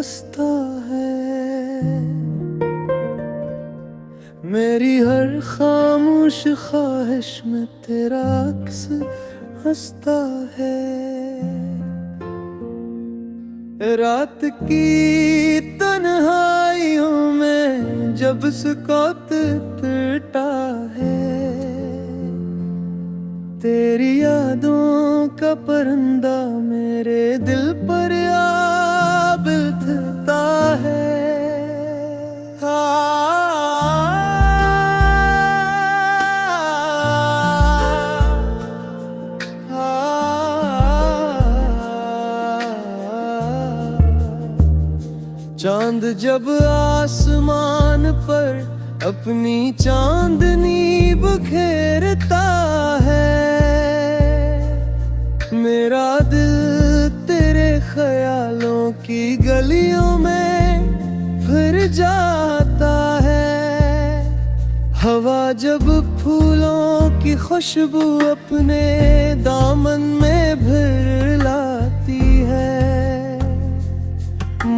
बसता है। मेरी हर खामोश ख्वाहिश में तेरा अक्स हंसता है। रात की तन्हाइयों में जब सुकूत टूटा है, तेरी यादों का परिंदा मेरे दिल पर आ बिलखता है। चांद जब आसमान पर अपनी चांदनी बिखेरता है, मेरा दिल तेरे ख्यालों की गलियों में फिर जाता है। हवा जब फूलों की खुशबू अपने दामन में भर लाती है,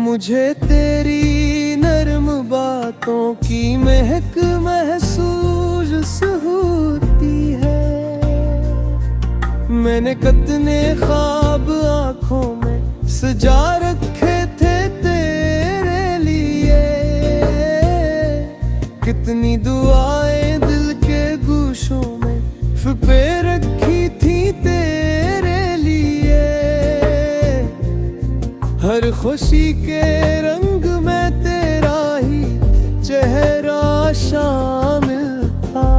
मुझे तेरी नरम बातों की महक महसूस होती है। मैंने कितने ख्वाब आँखों में सजा रखे थे तेरे लिए, कितनी दुआएं दिल के गूशों में छुपे रखी थी तेरे लिए। हर खुशी के रंग में तेरा ही चेहरा शामिल था,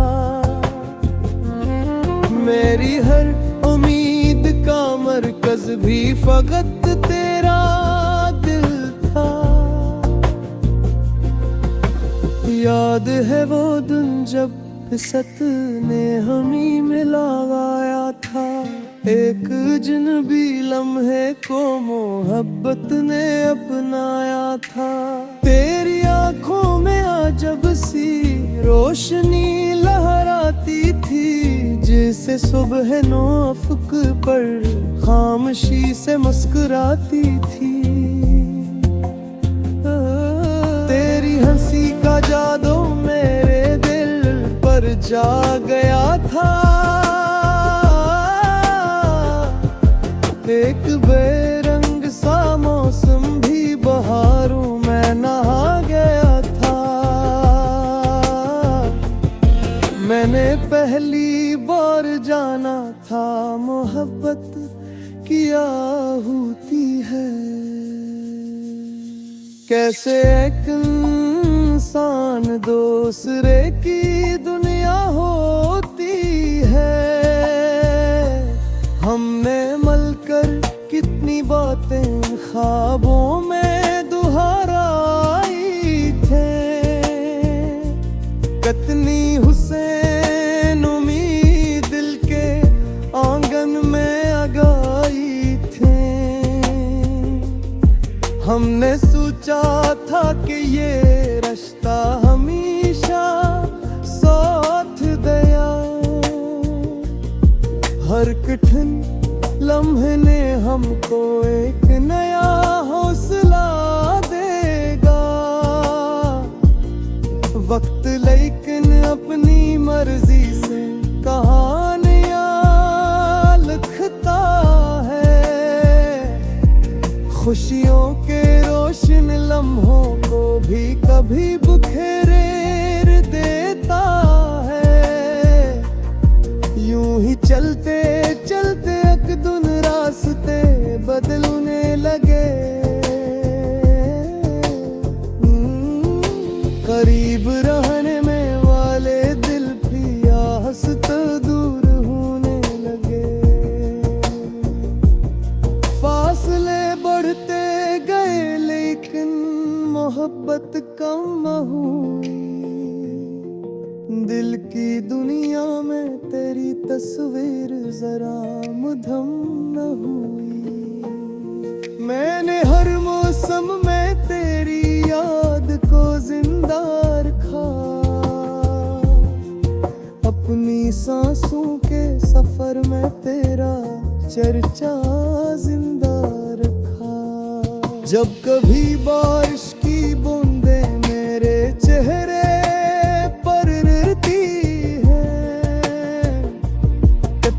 मेरी हर उम्मीद का मरकज भी फकत तेरा दिल था। याद है वो दिन जब फिसत ने हमी मिलाया था, एक अजनबी लम्हे को मोहब्बत ने अपनाया था। तेरी आंखों में अजब सी रोशनी लहराती थी, जिसे सुबह नो अफक पर खामोशी से मुस्कुराती थी। तेरी हंसी का जादू मेरे दिल पर जा गया था, एक बेरंग सा मौसम भी बहारों में नहा गया था। मैंने पहली बार जाना था मोहब्बत किया होती है, कैसे एक इंसान दूसरे की दुनिया होती है। हमने मिलकर कितनी बातें ख्वाबों में दोहराई थे, कितनी हुसैन उम्मीद दिल के आंगन में आगाई थे। हमने सोचा था कि ये रिश्ता हमेशा साथ दया, हर कठिन लम्हे ने हमको एक नया हौसला देगा। वक्त लेकिन अपनी मर्जी से कहानियां लिखता है, खुशियों के रोशन लम्हों को भी कभी बुखेर देता है। यूं ही चलते चलते एक दिन रास्ते बदलने लगे, करीब रहने में वाले दिल भी हंसते दूर होने लगे। फासले बढ़ते गए लेकिन मोहब्बत कम हुई, दिल की दुनिया में तेरी तस्वीर जरा मुधम न हुई। मैंने हर मौसम में तेरी याद को जिंदा रखा, अपनी सांसों के सफर में तेरा चर्चा जिंदा रखा। जब कभी बारिश की बूंदें मेरे चेहरे पर गिरती है,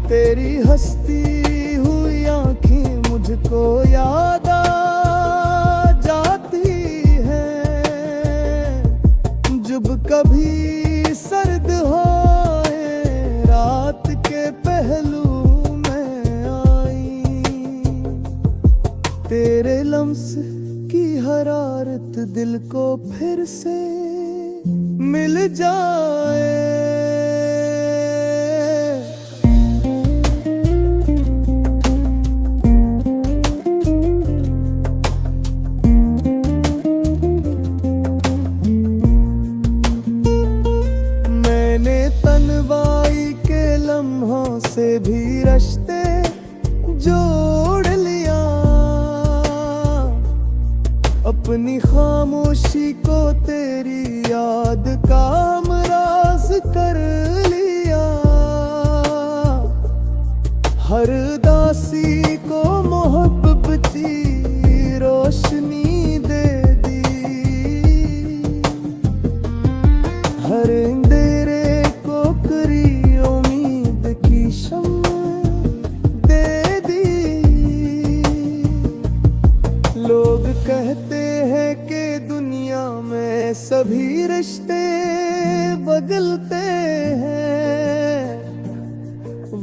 तेरी हंसती हुई आंखें मुझको याद आ जाती है। जब कभी सर्द होए रात के पहलू में आई, तेरे लम्स की हरारत दिल को फिर से मिल जाए। मैंने तन्वाई के लम्हों से भी रिश्ते जोड़ लिया, अपनी खामोशी को तेरी याद का हमराज कर लिया। हर दासी को मोहब्बत की रोशनी दे दी, हर अंधेरे को करी उम्मीद की शम्मा दे दी। लोग कहते हैं कि दुनिया में सभी रिश्ते बदलते हैं,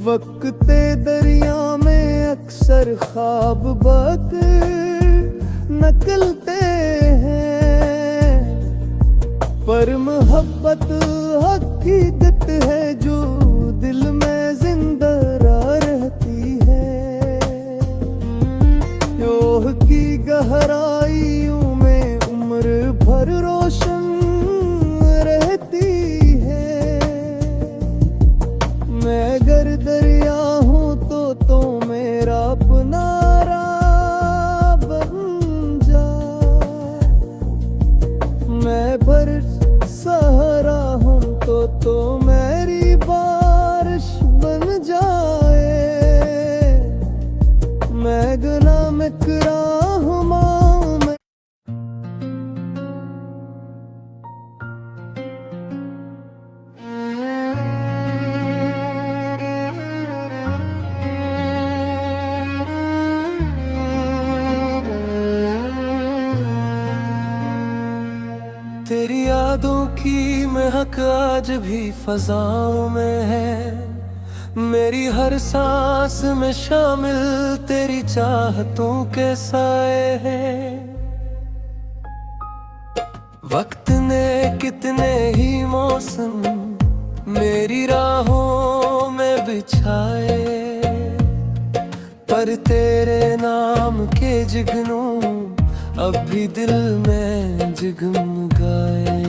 वक्त दरिया में अक्सर ख्वाब बक नकलते हैं, पर मोहब्बत हकीकत है जो दिल में जिंदा रहती है। योह की गहराइयों में उम्र भर रोशन रहती है। मैं अगर दरिया हूँ तो मेरा अपनारा बन जा, मैं भर सहारा हूँ तो मेरी बारिश बन जाए। मैं गुलाम इकरा हूँ माँ मैं। तेरी यादों की महक आज भी फजाओं में है, मेरी हर सांस में शामिल तेरी चाहतों के साए हैं। वक्त ने कितने ही मौसम मेरी राहों में बिछाए, पर तेरे नाम के जुगनू अब भी दिल में जगमगाए।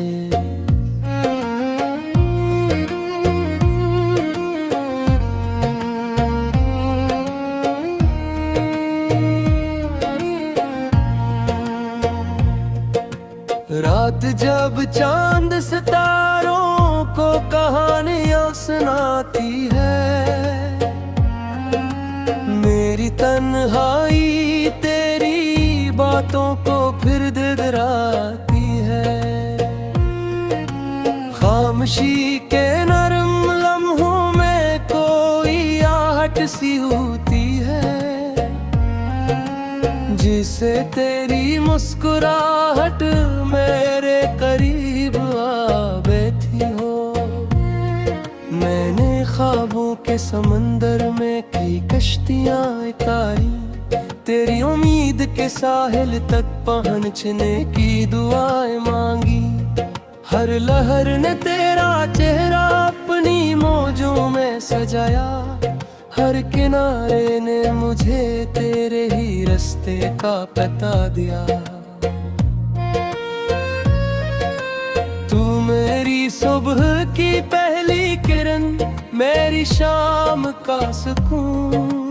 रात जब चांद सितारों को कहानियां सुनाती है, मेरी तन्हाई तेरी बातों को फिर दिलराती है। खामोशी के नरम लम्हों में कोई आहट सी होती है, जिसे तेरी मुस्कुराहट मेरे करीब आ बैठी हो। मैंने ख्वाबों के समंदर में कई कश्तियां उतारी, तेरी उम्मीद के साहिल तक पहुंचने की दुआएं मांगी। हर लहर ने तेरा चेहरा अपनी मौजों में सजाया, हर किनारे ने मुझे तेरे ही रास्ते का पता दिया। तू मेरी सुबह की पहली किरण, मेरी शाम का सुकून,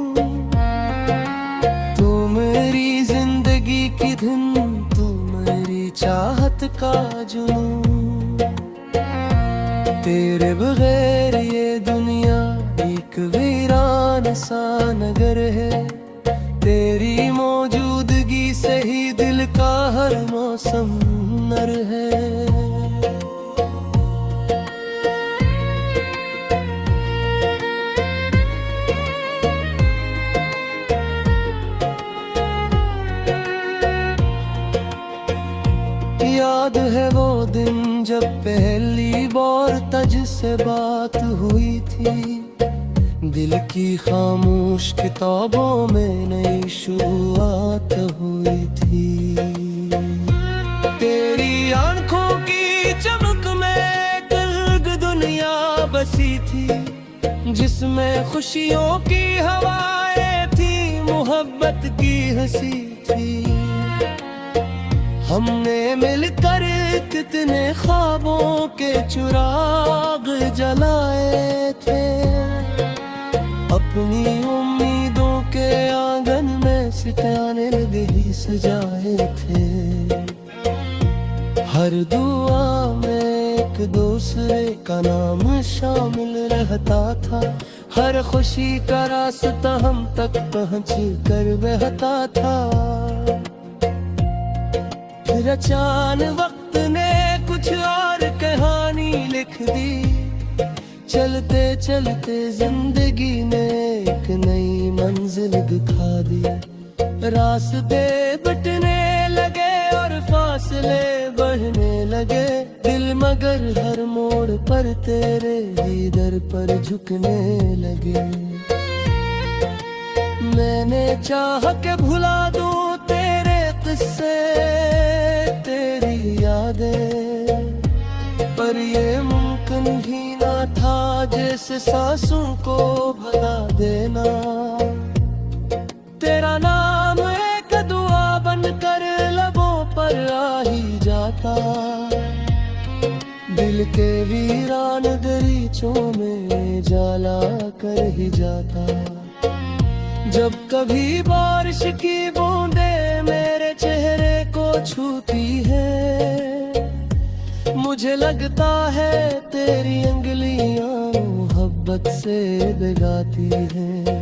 मेरी जिंदगी की धुन, तू मेरी चाहत का जुनून। तेरे बगैर ये दुनिया एक वीरान सा नगर है, तेरी मौजूदगी जिंदगी से ही दिल का हर मौसम नर है। याद है वो दिन जब पहली बार तुझसे बात हुई थी, दिल की खामोश किताबों में नई शुरुआत हुई थी। तेरी आंखों की चमक में एक अलग दुनिया बसी थी, जिसमें खुशियों की हवाएं थी, मोहब्बत की हंसी थी। हमने मिलकर कितने ख्वाबों के चिराग जलाए थे, अपनी उम्मीदों के आंगन में सितारे भी सजाए थे। हर दुआ में एक दूसरे का नाम शामिल रहता था, हर खुशी का रास्ता हम तक पहुँच कर बहता था। फिर अचानक वक्त ने कुछ और कहानी लिख दी, चलते चलते जिंदगी ने एक नई मंजिल दिखा दी। रास्ते बटने लगे और फासले बढ़ने लगे दिल, मगर हर मोड़ पर तेरे ही दर पर झुकने लगे। मैंने चाह के भुला दूं तेरे किस्से, तेरी यादें, पर ये मुमकिन ही ना था जैसे सांसों को भुला देना। तेरा नाम एक दुआ बनकर लबों पर आ ही जाता, दिल के वीरान दरीचों में जाला कर ही जाता। जब कभी बारिश की बूंदें मेरे चेहरे को छूती है, मुझे लगता है तेरी उंगलियां मोहब्बत से भिगाती हैं।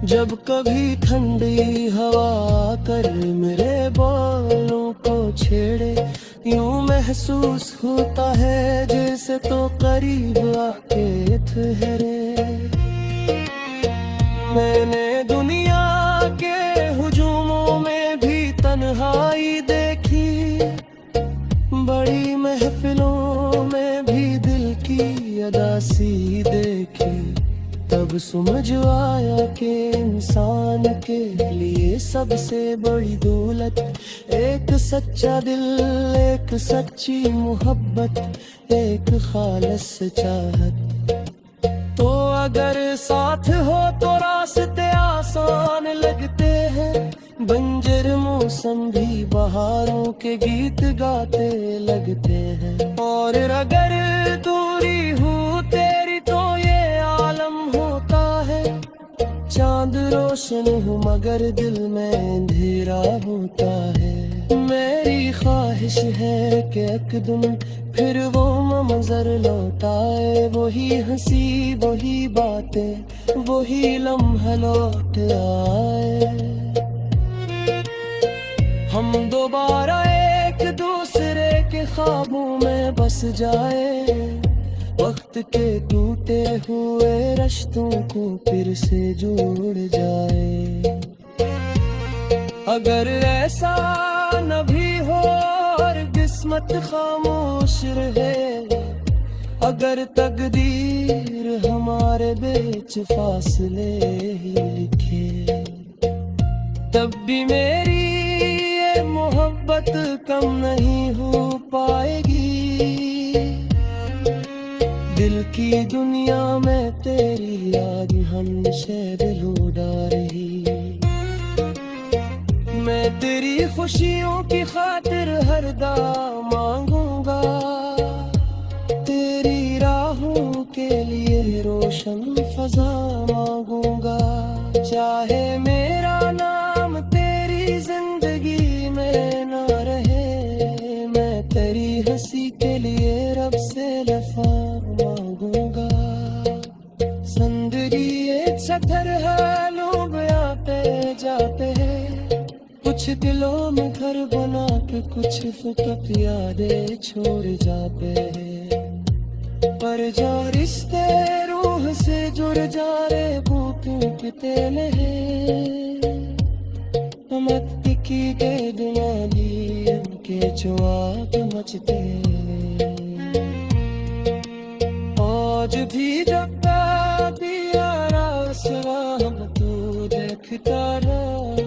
जब कभी ठंडी हवा कर मेरे बालों को छेड़े, यूं महसूस होता है जैसे तो करीब आके ठहरे। मैंने दुनिया के हुजूमों में भी तन्हाई देखी, बड़ी महफिलों में भी दिल की अदासी देखी। तब समझ आया कि इंसान के लिए सबसे बड़ी दौलत एक सच्चा दिल, एक सच्ची मोहब्बत, एक खालिस चाहत। तो अगर साथ हो तो रास्ते आसान लगते हैं, बंजर मौसम भी बहारों के गीत गाते लगते हैं। और अगर दूरी हो तेरी तो ये आलम होता है, चांद रोशन हो मगर दिल में अंधेरा होता है। मेरी ख्वाहिश है कि एक दिन फिर वो मंजर लौटाए, वही हंसी वही बातें वही लम्हा लौट आए। हम दोबारा एक दूसरे के ख्वाबों में बस जाए, वक्त के टूटे हुए रिश्तों को फिर से जोड़ जाए। अगर ऐसा न भी हो और किस्मत खामोश रहे, अगर तकदीर हमारे बीच फासले ही लिखे, तब भी मेरी ये मोहब्बत कम नहीं हो पाएगी। दिल की दुनिया में तेरी याद हमेशा दिल उड़ा रही। मैं तेरी खुशियों की खातिर हर दाम मांगूंगा, तेरी राहों के लिए रोशन फजा मांगूंगा। चाहे मेरा नाम तेरी जिंदगी में ना रहे, मैं तेरी हंसी के लिए रब से लफा मांगूंगा। जिंदगी एक सफर है, लोग आते जाते हैं, दिलों में घर बना के कुछ फकत यादें छोड़ जाते हैं। पर जो रिश्ते रूह से जुड़ जा रे वो क्यों किते हैं। मत की दे दिमागी इनके जो आग मचते हैं। आज भी जब भी यारा सलाम तू देखता रहा।